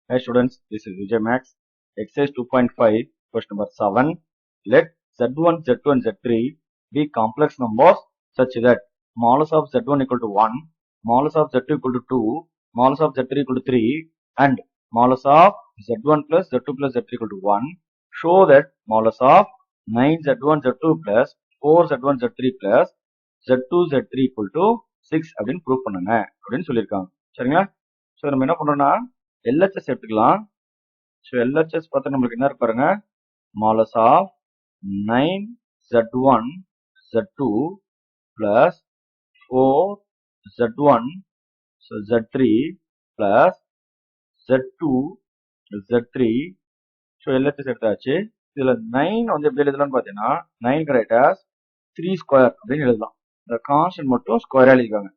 Hi students, this is Vijay Max. Exercise 2.5, question number 7. Let Z1, Z2 and Z3 be complex numbers such that modulus of Z1 equal to 1, modulus of Z2 equal to 2, modulus of Z3 equal to 3 and modulus of Z1 plus Z2 plus Z3 equal to 1. Show that modulus of 9Z1 Z2 plus 4Z1 Z3 plus Z2 Z3 equal to 6 அப்படின்னு prove பண்ணுங்க அப்படின்னு சொல்லியிருக்காங்க. சரிங்களா? So நம்ம என்ன பண்றோம்னா LHS எடுத்துக்கலாம். So LHS பார்த்தா நம்மளுக்கு என்ன இருக்கு பாருங்க, modulus of 9Z1 Z2 plus 4Z1 Z3 plus Z2 Z3. So LHS எடுத்தாச்சு. இதுல 9 வந்து எப்படி எழுதலாம்னு பார்த்தீங்கன்னா 9 கரெக்டாஸ் 3 ஸ்கொயர் அப்படின்னு எழுதலாம். இந்த கான்ஸ்டன்ட் மட்டும் ஸ்கொயரா எழுதிக்காங்க.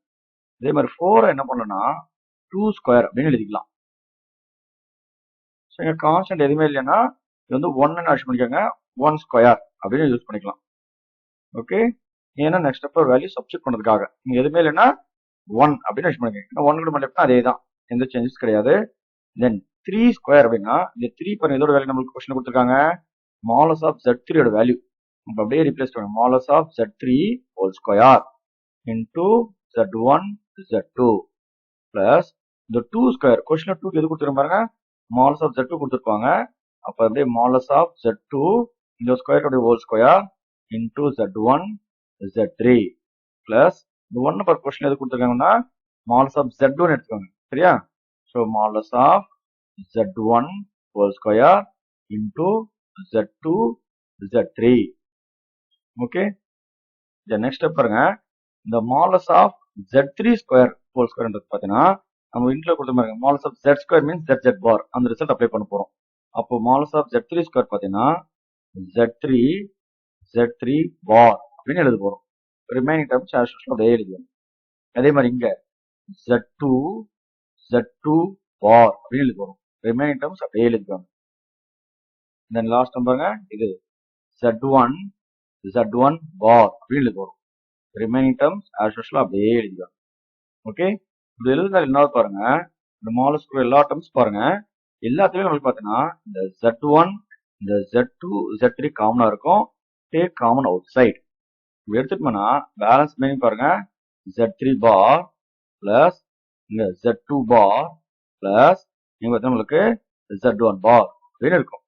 அதே மாதிரி 4 என்ன பண்ணணும்னா 2 ஸ்கொயர் அப்படின்னு எழுதிக்கலாம். ஸோ இங்கே கான்ஸ்டன்ட் எதுவுமே இல்லைன்னா இது வந்து 1 யூஸ் பண்ணிக்கோங்க, 1 ஸ்கொயர் அப்படின்னு யூஸ் பண்ணிக்கலாம். ஓகே, ஏன்னா நெக்ஸ்ட் ஸ்டெப் வேல்யூ சப்ஸ்டிட் பண்ணுறதுக்காக நீங்கள் எதுவுமே இல்லைன்னா 1 அப்படின்னு யூஸ் பண்ணிக்கோங்க. 1 கூட மட்டும் அதே தான், எந்த சேஞ்சஸ் கிடையாது. தென் 3 ஸ்கொயர் அப்படின்னா இந்த 3 பாருங்க, இதோட வேல்யூ நம்மளுக்கு கொஸ்டின் கொடுத்துருக்காங்க. மாலஸ் ஆஃப் Z3 ஓட வேல்யூ நம்ம அப்படியே ரீப்ளேஸ் பண்ணுவோம். Modulus of Z3 whole square into Z1 Z2 plus இந்த 2 ஸ்கொயர் கொஸ்டின் 2 எது கொடுத்துருக்க பாருங்க, மாலஸ் ஆஃப் Z2 கொடுத்துருப்பாங்க. அப்போ அப்படியே மாலஸ் ஆஃப் Z2 இந்த square whole square into Z1 Z3 plus இந்த 1 பர் கொஸ்டின் எது கொடுத்துருக்காங்கன்னா மாலஸ் ஆஃப் Z1 எடுத்துக்கோங்க. சரியா? So modulus of Z1 whole square into Z2 Z3. Okay, next பாருங்க, இந்த மாலஸ் ஆஃப் Z3 ஸ்கொயர் ஹோல் ஸ்கொயர்ன்றது பார்த்தீங்கன்னா நம்ம இன்ட்ல கொடுத்த மாதிரி modulus of Z square means ZZ bar, அந்த ரிசல்ட் அப்ளை பண்ண போறோம். அப்போ மாலஸ் ஆஃப் Z3 ஸ்கொயர் பார்த்தீங்கன்னா Z3 பார் அப்படின்னு எழுத போறோம். ரிமைனிங் டேர்ம்ஸ் ஆஸ் யூசுவல் அப்படியே எழுதுவோம். அதே மாதிரி இங்க Z2 பார் அப்படின்னு எழுத போறோம். ரிமைனிங் டேர்ம்ஸ் அப்படியே எழுதுவாங்க. தென் லாஸ்ட் பாருங்க, இது Z1 பார் அப்படின்னு எழுத போறோம். ரிமைனிங் டேர்ம்ஸ் ஆஸ் யூசுவல் அப்படியே எழுதுவாங்க. ஓகே, இது எழுதுனா என்ன பாருங்க, இந்த மாலஸ் எல்லா டேர்ம்ஸ் பாருங்க, எல்லாத்துலயும் நம்மளுக்கு பார்த்தீங்கன்னா இந்த Z1 இந்த Z2 Z3 காமனா இருக்கும். டேக் காமன் அவுட் சைட் எடுத்துட்டோம்னா பேலன்ஸ் மீனிங் பாருங்க, Z3 பார் பிளஸ் இந்த Z2 பார் பிளஸ் நீங்க பார்த்தா உங்களுக்கு Z1 பார் அப்படின்னு இருக்கும்.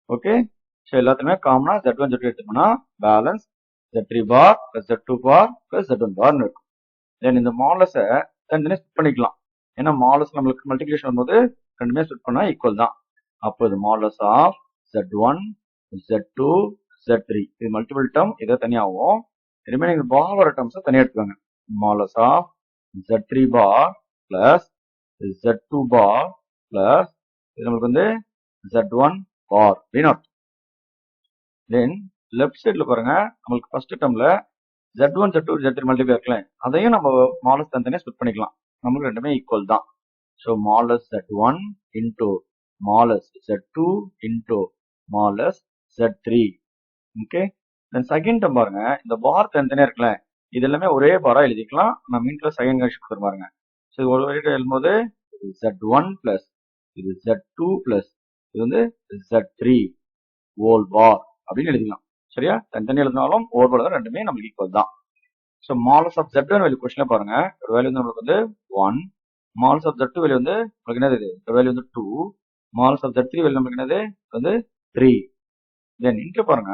ஓகே, ஸோ எல்லாத்துலயுமே காமனா Z1 Z2 எடுத்துட்டோம்னா balance Z3 bar plus Z2 bar plus Z1 பார்னு இருக்கும். தென் இந்த மாலஸை தனித்தனியாக ஸ்பிட் பண்ணிக்கலாம். ஏன்னா மாலஸ் நம்மளுக்கு மல்டிபிகேஷன் வரும்போது ரெண்டுமே ஸ்பிட் பண்ணா ஈக்குவல் தான். அப்போ இது மாலஸ் ஆஃப் Z1 Z2 Z3 இது மல்டிபிள் டேர்ம், இதை தனியாகவும் ரிமைனிங் பார் வர டேர்ம்ஸை தனியாக எடுத்துக்காங்க. மாலஸ் of Z3 bar plus Z2 bar plus இது நம்மளுக்கு வந்து Z1 பார் அப்படின்னு அர்த்தம். தென் லெஃப்ட் சைட்ல பாருங்க, நம்மளுக்கு first டேர்ம்ல Z1 Z2 Z3 multiple இருக்கலாம், அதையும் நம்ம மாலஸ் தனித்தனியாக ஸ்பிட் பண்ணிக்கலாம். நம்மளுக்கு ரெண்டுமே ஈக்குவல் தான். ஸோ மாலஸ் Z1 இன்டூ மாலஸ் Z2 இன்டூ மாலஸ் Z3. Okay, then second term பாருங்க, இந்த பார் தனித்தனியாக இருக்குல்ல, இது எல்லாமே ஒரே பாரா எழுதிக்கலாம். நம்ம மீன்ல செகண்ட் கண்டிஷன் கொடுத்துரு பாருங்க. ஸோ ஒரு வழியில் எழுதும்போது Z1 பிளஸ் இது Z2 பிளஸ் இது வந்து Z3 ஹோல் பார் அப்படின்னு எழுதிக்கலாம். சரியா? தனித்தனி எழுதினாலும் ஓவர் பார் தான், ரெண்டுமே நம்மளுக்கு ஈக்குவல் தான். So modulus of Z1 value question பாருங்க, ஒரு வேல்யூ வந்து நம்மளுக்கு வந்து 1, மாலஸ் ஆஃப் Z2 வேல்யூ வந்து உங்களுக்கு என்னது, ஒரு வேல்யூ வந்து 2, மாலஸ் ஆஃப் Z3 வேல்யூ நம்மளுக்கு என்னது வந்து 3. தென் இங்க பாருங்க,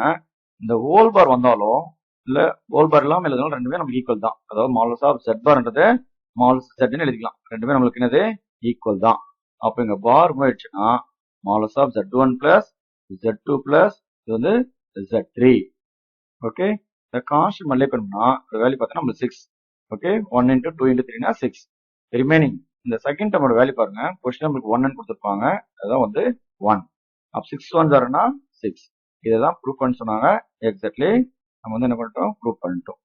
இந்த ஹோல் பார் வந்தாலும் இல்ல ஹோல் பார் இல்லாமல் எழுதினாலும் ரெண்டுமே நமக்கு ஈக்குவல் தான். அதாவது மாலஸ் ஆஃப் Z பார்ன்றது மாலஸ் Z எழுதிக்கலாம், ரெண்டுமே நம்மளுக்கு என்னது ஈக்குவல் தான். அப்போ இங்க பார் போயிடுச்சுன்னா மாலஸ் of Z1 plus Z2 plus இது வந்து Z3. ஓகே, இந்த கான்ஸ்டன்ட் மல்டிப்ளை பண்ணா ஒரு வேல்யூ பார்த்தா நம்ம 6. Okay, 1 into 2 into 3 6. ரிமைனிங் இந்த செகண்ட் டேர்மோட வேல்யூ பாருங்க, கொஸ்டின் நம்மளுக்கு 1 கொடுத்துருப்பாங்க, அதான் வந்து 1. அப்ப 6 1 6. இதை தான் ப்ரூவ் பண்ண சொன்னாங்க. எக்ஸாக்ட்லி நம்ம வந்து என்ன பண்ணிட்டோம், ப்ரூவ் பண்ணிட்டோம்.